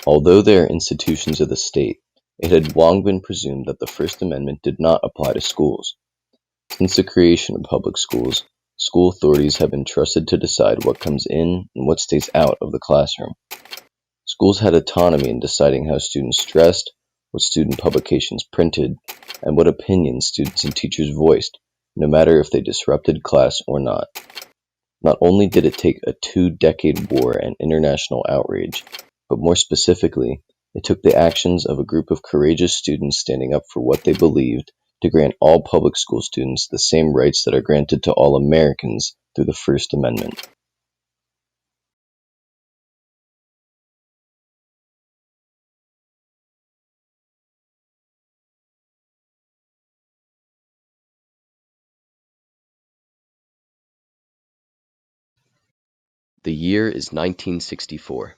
Although they are institutions of the state, it had long been presumed that the First Amendment did not apply to schools. Since the creation of public schools, school authorities have been trusted to decide what comes in and what stays out of the classroom. Schools had autonomy in deciding how students dressed, what student publications printed, and what opinions students and teachers voiced, no matter if they disrupted class or not. Not only did it take a two-decade war and international outrage, but more specifically, it took the actions of a group of courageous students standing up for what they believed to grant all public school students the same rights that are granted to all Americans through the First Amendment. The year is 1964.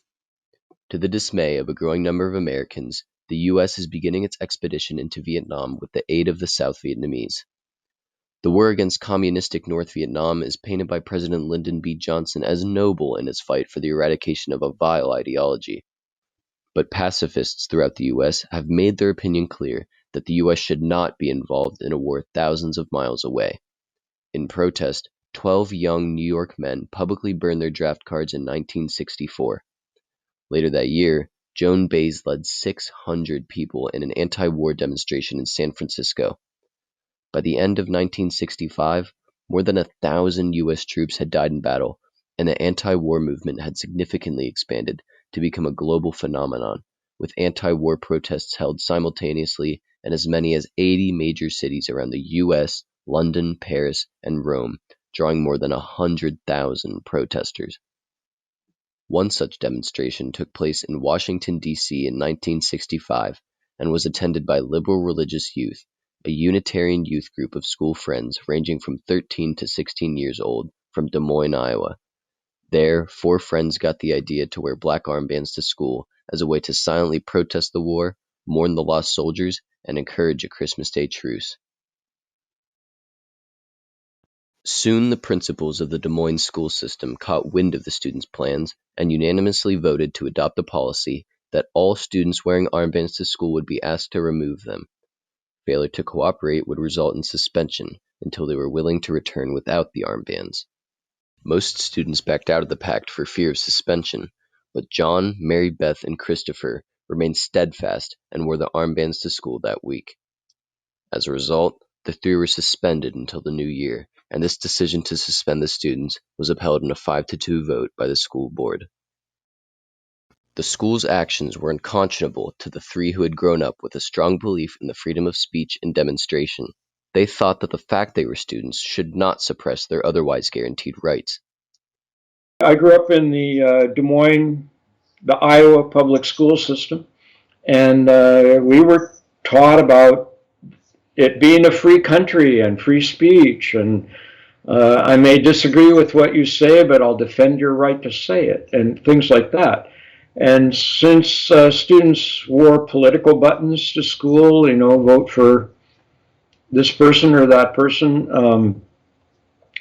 To the dismay of a growing number of Americans, the U.S. is beginning its expedition into Vietnam with the aid of the South Vietnamese. The war against communistic North Vietnam is painted by President Lyndon B. Johnson as noble in its fight for the eradication of a vile ideology. But pacifists throughout the U.S. have made their opinion clear that the U.S. should not be involved in a war thousands of miles away. In protest, 12 young New York men publicly burned their draft cards in 1964. Later that year, Joan Baez led 600 people in an anti-war demonstration in San Francisco. By the end of 1965, more than 1,000 U.S. troops had died in battle, and the anti-war movement had significantly expanded to become a global phenomenon, with anti-war protests held simultaneously in as many as 80 major cities around the U.S., London, Paris, and Rome, drawing more than 100,000 protesters. One such demonstration took place in Washington, D.C. in 1965 and was attended by liberal religious youth, a Unitarian youth group of school friends ranging from 13 to 16 years old from Des Moines, Iowa. There, 4 friends got the idea to wear black armbands to school as a way to silently protest the war, mourn the lost soldiers, and encourage a Christmas Day truce. Soon the principals of the Des Moines school system caught wind of the students' plans and unanimously voted to adopt a policy that all students wearing armbands to school would be asked to remove them. Failure to cooperate would result in suspension until they were willing to return without the armbands. Most students backed out of the pact for fear of suspension, but John, Mary Beth, and Christopher remained steadfast and wore the armbands to school that week. As a result, the 3 were suspended until the new year, and this decision to suspend the students was upheld in a 5-2 vote by the school board. The school's actions were unconscionable to the 3 who had grown up with a strong belief in the freedom of speech and demonstration. They thought that the fact they were students should not suppress their otherwise guaranteed rights. I grew up in the Des Moines, the Iowa public school system, and we were taught about it being a free country and free speech. And I may disagree with what you say, but I'll defend your right to say it, and things like that. And since students wore political buttons to school, vote for this person or that person,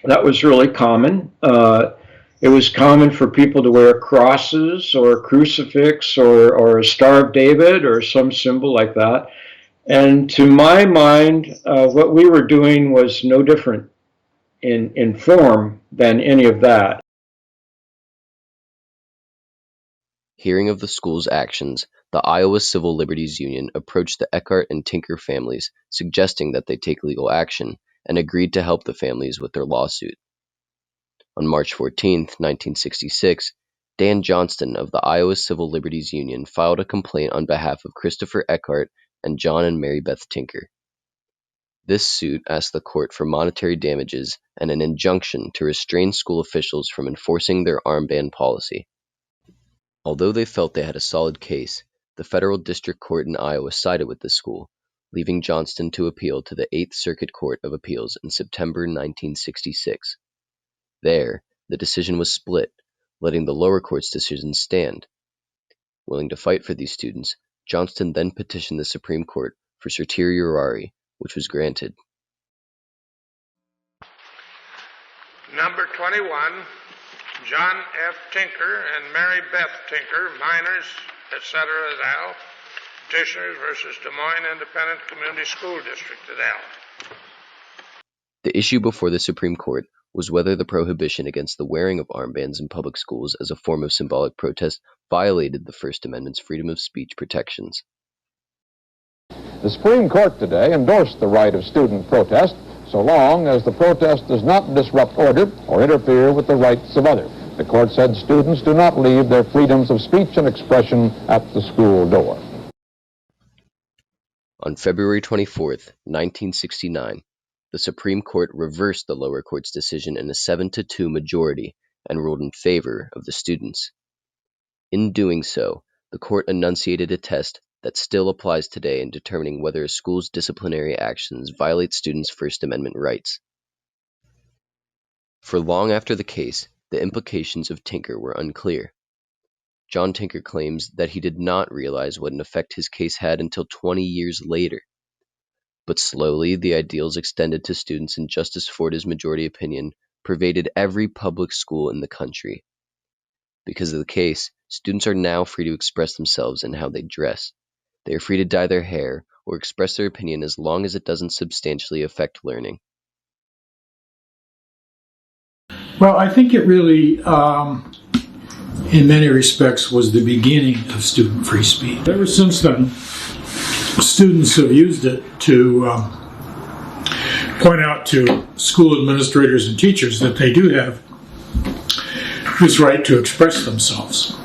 that was really common. It was common for people to wear crosses or a crucifix or a Star of David or some symbol like that. And to my mind, what we were doing was no different in form than any of that. Hearing of the school's actions, the Iowa Civil Liberties Union approached the Eckhart and Tinker families, suggesting that they take legal action, and agreed to help the families with their lawsuit. On March 14, 1966, Dan Johnston of the Iowa Civil Liberties Union filed a complaint on behalf of Christopher Eckhart and John and Mary Beth Tinker. This suit asked the court for monetary damages and an injunction to restrain school officials from enforcing their armband policy. Although they felt they had a solid case, the federal district court in Iowa sided with the school, leaving Johnston to appeal to the Eighth Circuit Court of Appeals in September 1966. There, the decision was split, letting the lower court's decision stand. Willing to fight for these students, Johnston then petitioned the Supreme Court for certiorari, which was granted. Number 21, John F. Tinker and Mary Beth Tinker, minors, etc. et al. Petitioners versus Des Moines Independent Community School District et al. The issue before the Supreme Court was whether the prohibition against the wearing of armbands in public schools as a form of symbolic protest violated the First Amendment's freedom of speech protections. The Supreme Court today endorsed the right of student protest so long as the protest does not disrupt order or interfere with the rights of others. The court said students do not leave their freedoms of speech and expression at the school door. On February 24, 1969, the Supreme Court reversed the lower court's decision in a 7-2 majority and ruled in favor of the students. In doing so, the court enunciated a test that still applies today in determining whether a school's disciplinary actions violate students' First Amendment rights. For long after the case, the implications of Tinker were unclear. John Tinker claims that he did not realize what an effect his case had until 20 years later. But slowly, the ideals extended to students, and Justice Forta's majority opinion pervaded every public school in the country. Because of the case, students are now free to express themselves in how they dress. They are free to dye their hair or express their opinion as long as it doesn't substantially affect learning. Well, I think it really, in many respects, was the beginning of student free speech. Ever since then, students have used it to point out to school administrators and teachers that they do have this right to express themselves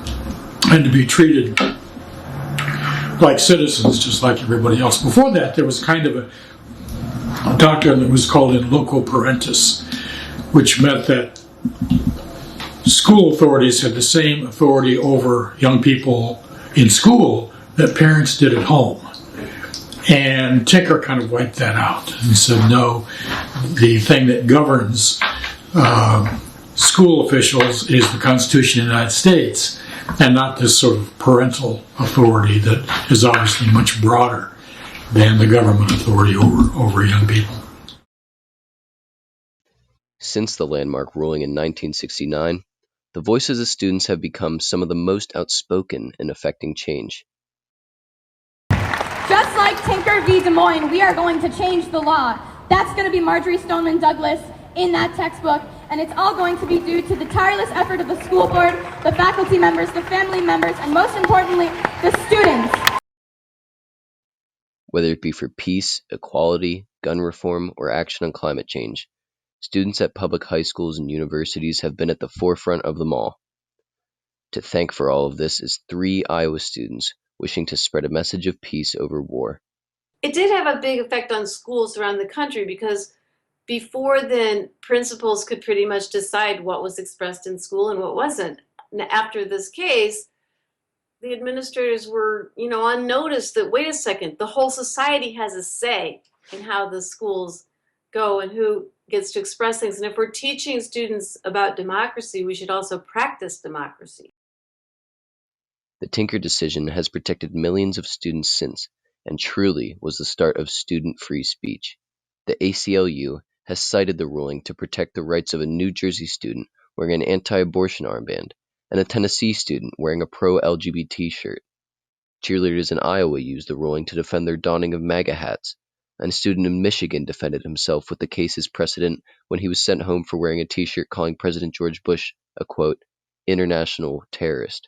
and to be treated like citizens, just like everybody else. Before that, there was kind of a doctrine that was called in loco parentis, which meant that school authorities had the same authority over young people in school that parents did at home. And Tinker kind of wiped that out and said, no, the thing that governs school officials is the Constitution of the United States, and not this sort of parental authority that is obviously much broader than the government authority over young people. Since the landmark ruling in 1969, the voices of students have become some of the most outspoken in affecting change. Just like Tinker v. Des Moines, we are going to change the law. That's going to be Marjorie Stoneman Douglas in that textbook, and it's all going to be due to the tireless effort of the school board, the faculty members, the family members, and most importantly, the students. Whether it be for peace, equality, gun reform, or action on climate change, students at public high schools and universities have been at the forefront of them all. To thank for all of this is 3 Iowa students wishing to spread a message of peace over war. It did have a big effect on schools around the country because before then, principals could pretty much decide what was expressed in school and what wasn't. After this case, the administrators were, on notice that, wait a second, the whole society has a say in how the schools go and who gets to express things. And if we're teaching students about democracy, we should also practice democracy. The Tinker decision has protected millions of students since, and truly was the start of student-free speech. The ACLU has cited the ruling to protect the rights of a New Jersey student wearing an anti-abortion armband, and a Tennessee student wearing a pro-LGBT shirt. Cheerleaders in Iowa used the ruling to defend their donning of MAGA hats, and a student in Michigan defended himself with the case's precedent when he was sent home for wearing a t-shirt calling President George Bush a, quote, international terrorist.